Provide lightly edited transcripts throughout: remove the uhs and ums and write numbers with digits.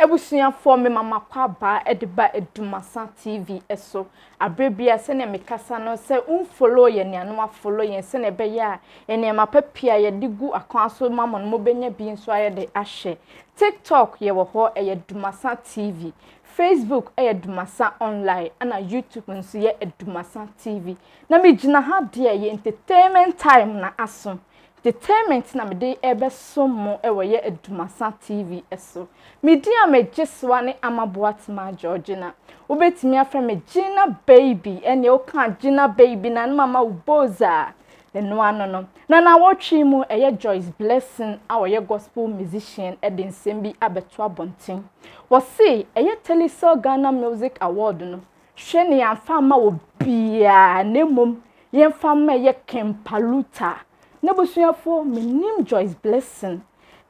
ebusuya for me mama kwaba ediba Adumasa TV eso abrebia se ne mekasa no se unfollow ye ne anu follow ye se ne be ya ene ma papia ye digu akwan so mama no benya bi nso aye de ahye TikTok ye wo ho Adumasa TV Facebook Adumasa online ana YouTube nso ye Adumasa TV na me gina ha de ye entertainment time na aso entertainment na me de ebe so mo ye Adumasa TV eso media me jeswa ne amaboat ma Georgina ubetimi afra me Gina baby ene o kan Gina baby na mama uboza eno ano na wotwi mu Joyce Blessing awoye gospel musician edin sembi abeto abonten wo see Telesol Ghana Music Award no hwe ne amfa ma wo bia nemom yemfa ma Kempaluta na bosuafo menim Joyce Blessing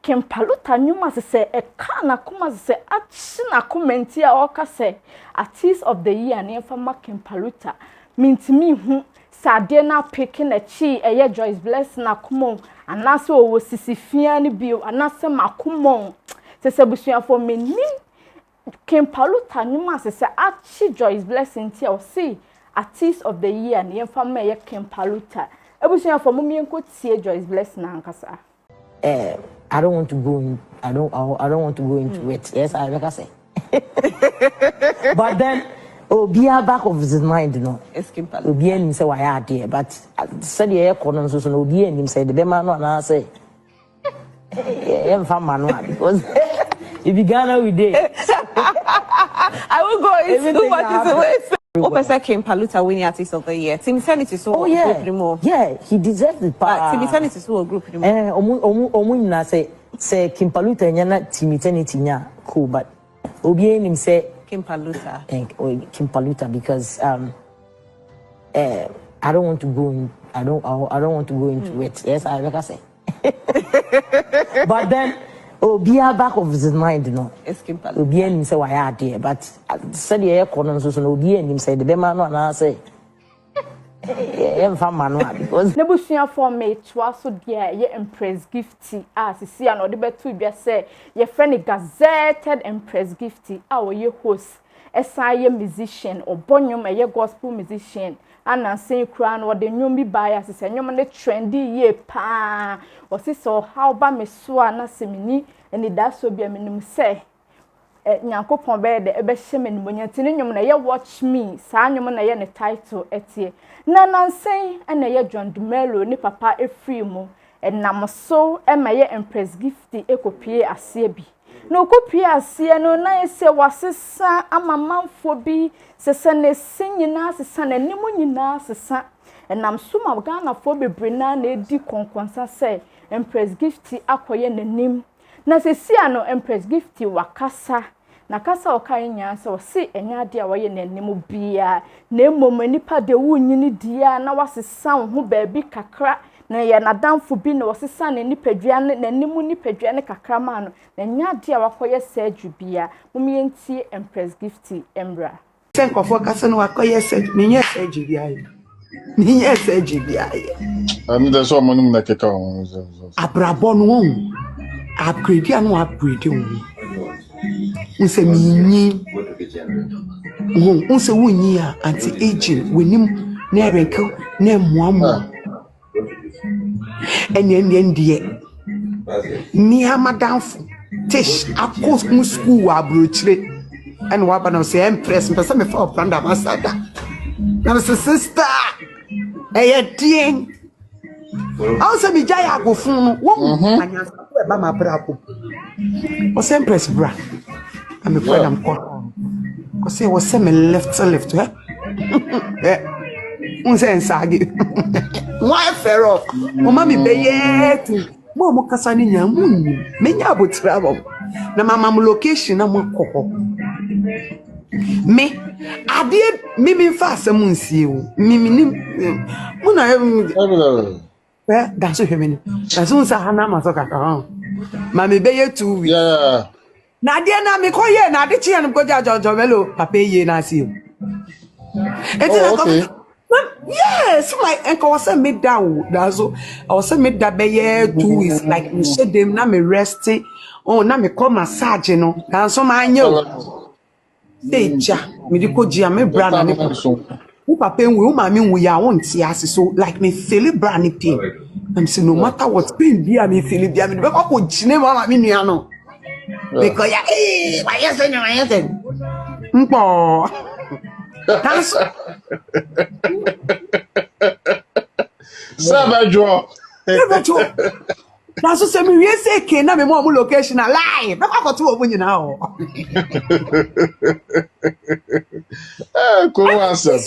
Kempaluta nyuma se na kuma se na komenti a oka se artist of the year ne yemfa ma Kempaluta mintimi hu sade na picking a chi Joyce Blessing na kumon anase owo sisifia ni bio anase makumon se busuafo menim Kempaluta nyuma se achi Joyce Blessing ti o see artist of the year ne yemfa ma Kempaluta ebusuafo mumienko tie Joyce Blessing na ankasa I don't want to go in, I don't want to go into it. Yes, I like I say. But then be a back of his mind, you know. Be him say why are there, but said the air corner so no be him say the man and I say because if you Ghana we did I will go into what is the way. Opesa Kempaluta winning artist of the year. Tim Sanity so group anymore. Yeah, he deserves the part. Tim Sanity so group anymore. Na say Kempaluta nyana Tim Sanity nya cool, but obie him say Kempaluta. Kempaluta because I don't want to go in. I don't want to go into it. Yes, I like I say. But then be a back of his mind, you know. Be him say why are there, but said the air corner so no be him say the man and I say because nebusuya for me twaso dia ye Empress Gifty as see an odebetu bia say ye friend gazetted Empress Gifty our ye host ye musician or bonyum ye gospel musician and say crown or the nyum bi bias say nyum ne trendy ye pa or si so how ba me so na semini eni da so bia menim say nyankopon be de ebe hye menimonya tini nyum na ye watch me sa nyum na ye ne title etie na nansen na ye John Dumelo ni papa efri mu enam so ma ye Empress Gifty ekopie ase bi na okopie ase no na ye se wasesa amamanfo bi sesa ne sinyina sesa na nimu nyina sesa enam so ma Ghana fo bebre na edi konkonsa se Empress Gifty akoye nanim na sesia no Empress Gifty wakasa na kasa okanya se o si enya de a waye nanim bia na emom nipa de wunyini dia na wasesa ho ba bi kakra na ye nadamfo bi na wasesa na nipadua na nanim nipadua ne kakra ma no na nya de a wakoye saju bia mumientie Empress Gifty embra senkofo kasa no wakoye saju menye saju bia menye saju bia da so monum na keka abrabo no upgrade anu upgrade won unse minyi unse wunyi a anti aging wenim na renko na muamu ene ni amadanfo tish akos school abrochire and waba na say Empress mpesa me for brand ambassador na sister ding also mi jaya agofun no wo anyansa ko e ba ma brabo o say Empress bra I'm a friend am ko say wo say me left unse nsage why fero o ma mi beyetu mo kasa ni nyamu menya abotira bo na mama mu location na mo kokko me ade mimi fa asem nsie o mimi ni mo na that's what happening. That's what Hana Masoka. Mammy Bay 2 weeks. Yeah. Nadia Nami Koye, Nadichi and Goja Jovelo, Papa Ye Nasi. Okay. Yes, my uncle was a mid down. That's all. I was a mid that bay 2 weeks, like me said them, na me resting. oh na me call massage no na so ma anyo eja me di ko gia me bra na ne wo papa enwe wo ma me nwu ya wo nti ase so like me feel bra ne pain I'm saying no matter what pain bia me feel bia me be ko gine ma me nua no because ya why you say mpo that's Sabajo. That's so me we say ke na me mo location alive. Be kwa to obu nyina ho. Ko answer.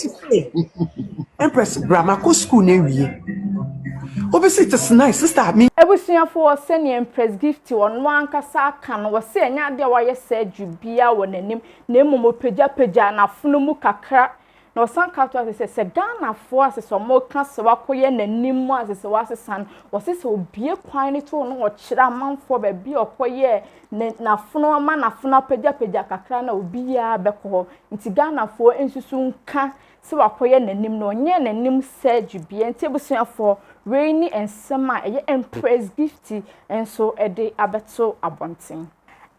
Empress Brahma ko school na wie. Obviously it's nice sister me. Ebusuafo senior Empress Gift won wankasa kan wo se enya de wo ye surgery bia wo nanim na emmo pagya na funu mu kakra na osan ka to se Ghana fo aseso mo ka se wakoye nanim mu aseso wasesan wo se obie kwan ni to no wo kira manfo ba bi okoye na funu ama na funu pagya kakra na obi ya beko nti Ghana fo ensusu nka se wakoye nanim no onye nanim surgery bia nti ebusuafo Rainy and Summer, Empress Gifty, and so a day abeto abonting.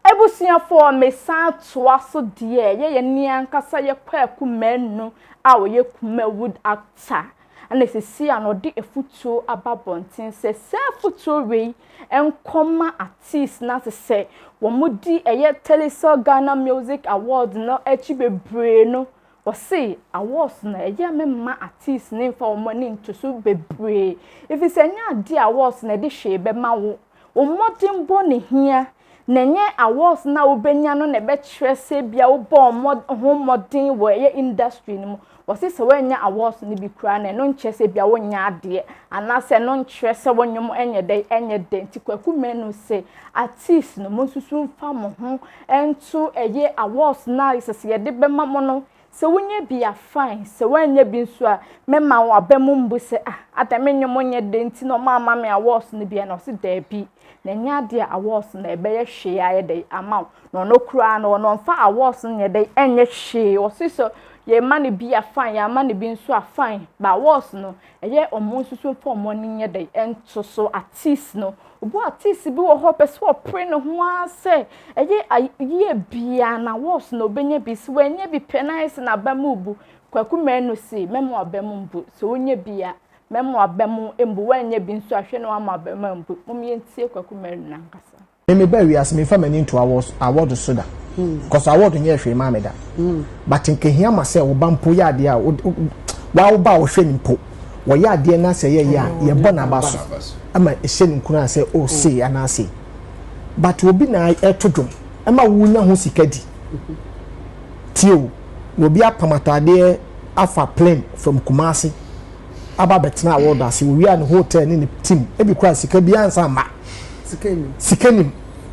Ebusia for me sa twaso dear, ye nian kasa ye kwaku men no, our ye kume wood actor. And they see an odi a futu ababonting, say, futu way, and comma artist not to say, Wamudi a ye teleso Ghana Music Award no echibe breno. Or say, I was na ma artist name for money to so bebre. If it's any idea, I was na this shape, be ma wo modern bonny here. Nenye I was now benyano ne betre se bia wo bon home modern we industry no. Was this when I was ni bi kra na no nche se bia wo nya ade. Anase no nche se wonyom enye de nti kwaku menu say artist no mo susu mfa mo ho ento eye awards na isese ye de be ma mo no. So when you be a fine, so when you be so, Memma or Bemumbu say, Atamenyo monye denti no mamma me a was ni be an ossi there be. Nenya dear I was ne be share day amount, no crown or no far I was in your day, and yet she or sister, ye money be a fine, your money being so a fine, but was no, a year or most so for morning your day, and so artist no. What is be a hope as well, print of one say, a year be an I was no benye be when ye be penized and a bamubu, Kwaku menu see, memoir bemumbu, so when ye be a memoir bemu, and when ye been so a sheno ama bemumbu, mummy and see Kwaku menu nankasa. Me bury as me family into award soda. Because I want to hear from Mameda. But in Kenya myself, Bampo Yadia, wow bow shame po. Waya dear na say ya bonabaso. Ama eshen kuna say oh say and I say. But will be na etodum. Ama wunya ho sikadi. Tio will be a pamatade afa plane from Kumasi. Aba betna award as we are in hotel in the team. Every class sikabi answer ma. Sikenim.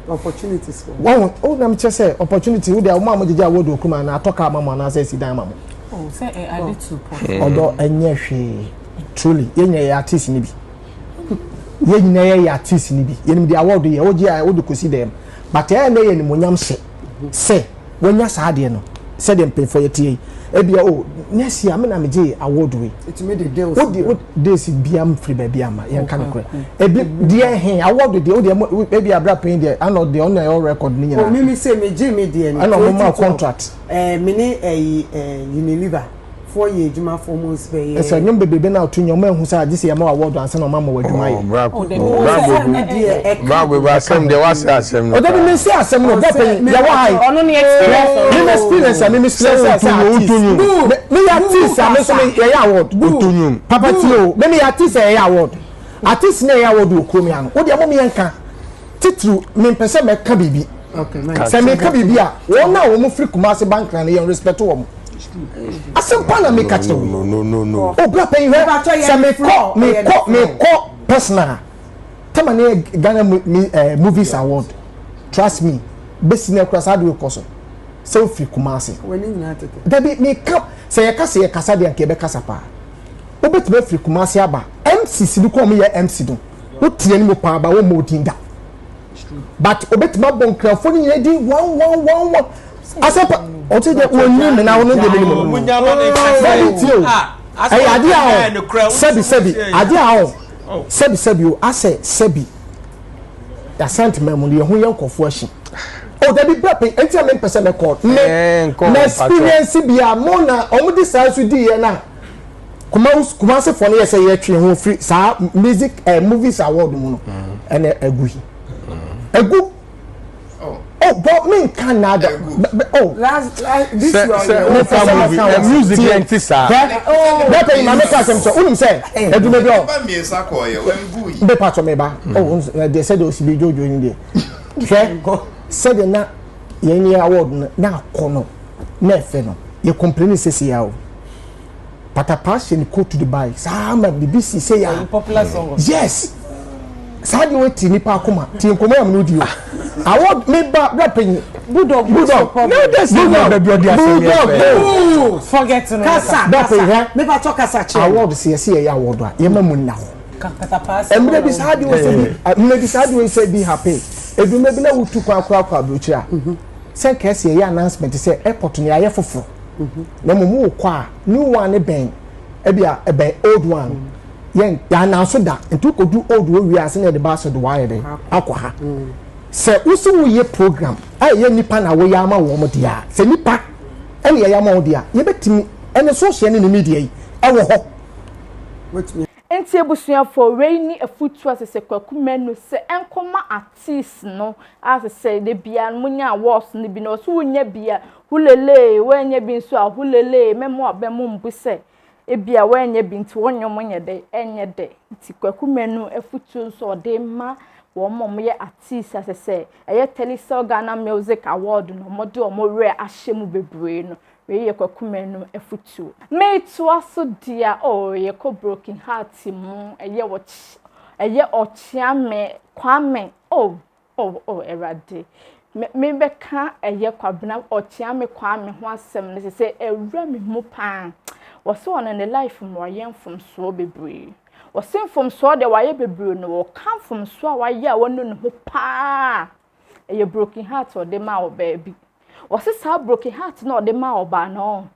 Opportunities for one na me say opportunity we dey mama jeje award okuma na atoka mama na say sidan mama oh say I did 2 points odo enye hwe truly yenye ya artist ni bi yenye ya artist ni bi yenim di award ye oje a odo kosi dem but e na ye ni monyam hye say wonya saade no say dem pay for yetie ebia oh next year me na me je award we it made the deal what days biam free baby ama yen kan kro ebi dia hen award de o de baby abra pay there and the on your record ni nyina oh me say me je me there and no more contract me ni Unilever 4 year juma 4 months be ye ese nyom bebe na otu nyom ehu sa agise yama award ansa na mama wadwuma ye bravo ba asem de wase asem no o de me say asem no bo pay ya wa hai ono ni experience me experience me ya artist am so me ya award utunyum papa tio me ya artist ya award artist na ya award okromi ano o de mo me yanka titru me pese me ka bibi okay nice se me ka bibi a wona wo mo free Kumasi bank na ye respect wo mo asempa na me catch no oh bra pay we se me call personal tell me Ghana movies award trust me best na cross adu koso so free Kumasi when you not that be me come say ya kasa ya kasa de anke be kasa pa obetime free Kumasi aba MC sidu ko me ya MC do wo tie ni mo pa ba wo mo dinda but obetime bon crafo ni di 1 asempa o ti de woni me na wono de me mo munya no de ay ade a sebi ade a o sebi o ase sebi Asante memu ye ho ye nkofo ahyi oh that be prepping enti am person me call na experience bia mo na omudi sa so di ye na kuma se for na ye say ye twe ho free sa music movies award mu no ene aguhi agu oh but me can nada oh last this music enti sa that pay my make us so unum say edume bi o ba mi esa ko ye wengu yi be part of me ba oh they said o si be jojo ni there said na ye award na akono na efe no ye complain say ya o patapassion go to Dubai sa ma BBC say ya popular song yes sa di we ti nipa akoma ti nkomo am no di o award me ba rapping bulldog no that's not the body bulldog forget no kasa me ba talk kasa che award say ya award a ye ma mu na ho patapassion emre bi sa di we say emre bi sa di we say be happy edume bi na wutu kwa abrochira say kese ye announcement say airport ni aye foforo na mu kwa new one ben ebia ebe old one yen ya na so da ntu kodu old wo wi ase na de ba so do wire dey akwa ha se usu wo ye program aye nipa na wo ya ma wo mo dia se nipa ene ya ma wo dia ye betimi ene social ne media yi e wo ho enti ebusuafo reini afutu asese kwakumenu se enkoma artist no asese de bia munya awards ne bi no so wonya bia hulele wenya bi nso a hulele memo abemu mbuse ebia wenya bi nti wonyom nye de enye de nti kwakumenu afutu nso de ma wo mom ye artist asese eye Telisa Ghana Music Award no mode o mo re ahyemu bebre no ye kwakumenu afutu me to aso dia oh ye ko broken heart mu eye Okyeame Kwame oh erade me beka eye kwabena Okyeame Kwame ho asem ne se ewra me mu pan wo so on in the life mo yemfom so bebre wo simfom so de waye bebre no wo kamfom so a waye a wonu ne ho pa eye broken heart o de ma wo baby wose sa broken heart no de ma oba no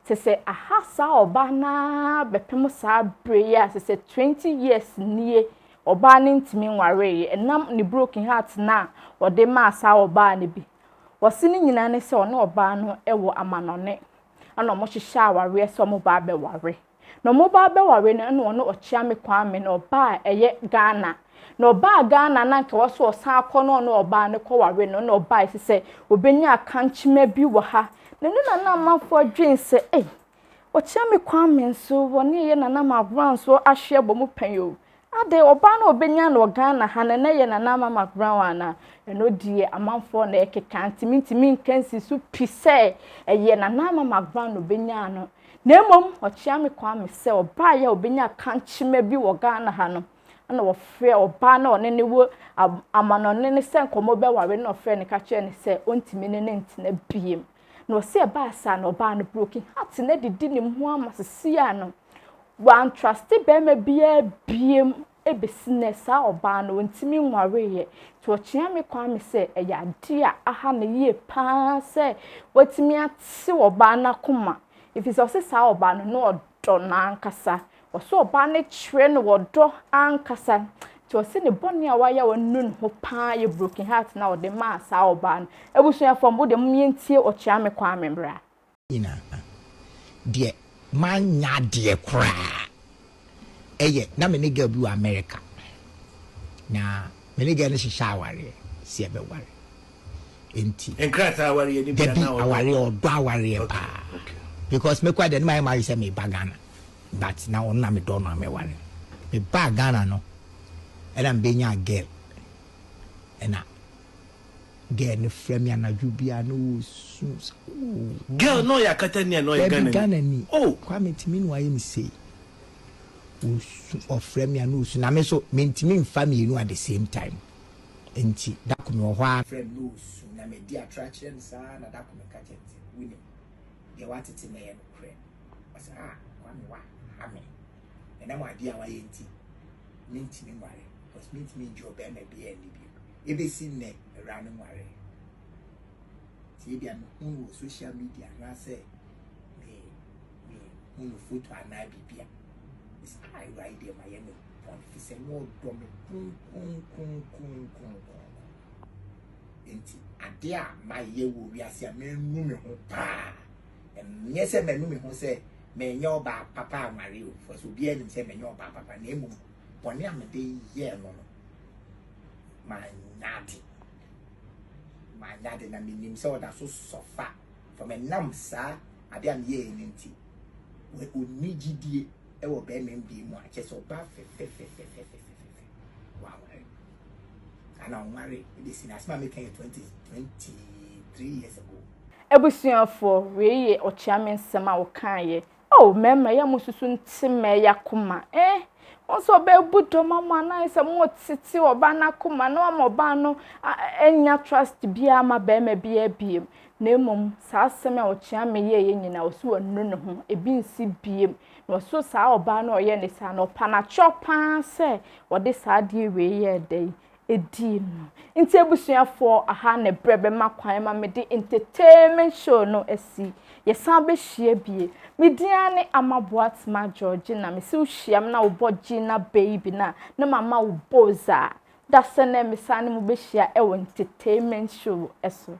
se ahasa oba na bepem sa prayer se 20 years nie oba ne ntimi nware enam ni broken heart na o de ma sa oba ne bi wose ni nyina ne se ono oba no ewo amanone ana mo hihya aware so mo ba be ware no mo ba be ware no no ono Okyeame Kwame no ba eye Ghana no ba Ghana na nke woso osan akọ no oba ne kọ ware no ba se obenya kanchima bi wo ha na na amafo adwen se Okyeame Kwame nso woni ye na Mcbrown so ahwe bọ mu panyo ade oba na obenya no Ghana ha na ye na Mcbrown ana eno die amafo na ekeka ntimi nkansi su pise eye na Mcbrown no obenya no na emom Okyeame Kwame se oba ya obenya kanchima bi wo Ghana ha no ana wo frɛ oba na one ne wo amanone ne se nkomo be ware na frɛ ne ka kye ne se ontimi ne ntina biem na se ba sa na oba no broken heart na didi ne ho amasese ya no wan trust be ma bia biem ebesine sa oba no ontimi nware ye to Okyeame Kwame se eya de a aha na ye pa se watimi ate oba na koma if is also sa oba no odo na ankasa oso oba ne kire no wodo ankasa to se ne boni a waya wonu ho pa ye broken heart na ode ma sa oba no ebusua fom bo de mientie Okyeame Kwame bra ina de manya de kra eye na me ne girl bi America na me ne girl ne shaware si ebe ware enti enkrata aware ni bia na aware odo aware pa because me kwa de my marry say me bagana but now on na me don't know me worry me bag Ghana no and I'm being a girl and girl no frame ya na jubia no girl no ya katania no ya Ghana ni oh Kwame timi no aye me say o frame ya no so na me so me timi family no at the same time enti da ko me ho frame no so na me di attraction sa na da ko me ka chenti wini de watete me no frame was Kwame wa ame ena mo ade a wa yenti minti mi ware because minti mi job e na be ani bi e be si ne ra no ware ti bia no social media na say me photo ana bibia is I right there my upon it say no do me kun enti ade a ma ye wo wi ase a me nu me ho pa nye se me nu me ho se me nya oba papa amare o for so bia nim se me nya oba papa na emu bone am de ye no ma nyade na me nim se oda so sofa for me nam sa ade am ye nti we onigidie e wo be me bi mu a che so ba fe wow ana omare this na asma me kan 23 years ago ebusuafo we ye Okyeame nsem a wo kan ye oh mema ya mususu ntime ya kuma onso be budo mama na ise mo titi oba na kuma na mo ba no enya trust bia ma be ma bia biem na emom saa asem a Okyeame ye nyina osu wonu ne ho ebi nsi biem na oso saa oba na oye ne saa no pa na chopa se wode saa de we ye dai edi no nti ebusuafo aha na brebe makwan ma me de entertainment show no esi yesan be hie bie mediane amaboat ma George na me se hyiam na oboji na baby na mama wo boza da se na me san mu be hia e entertainment show eso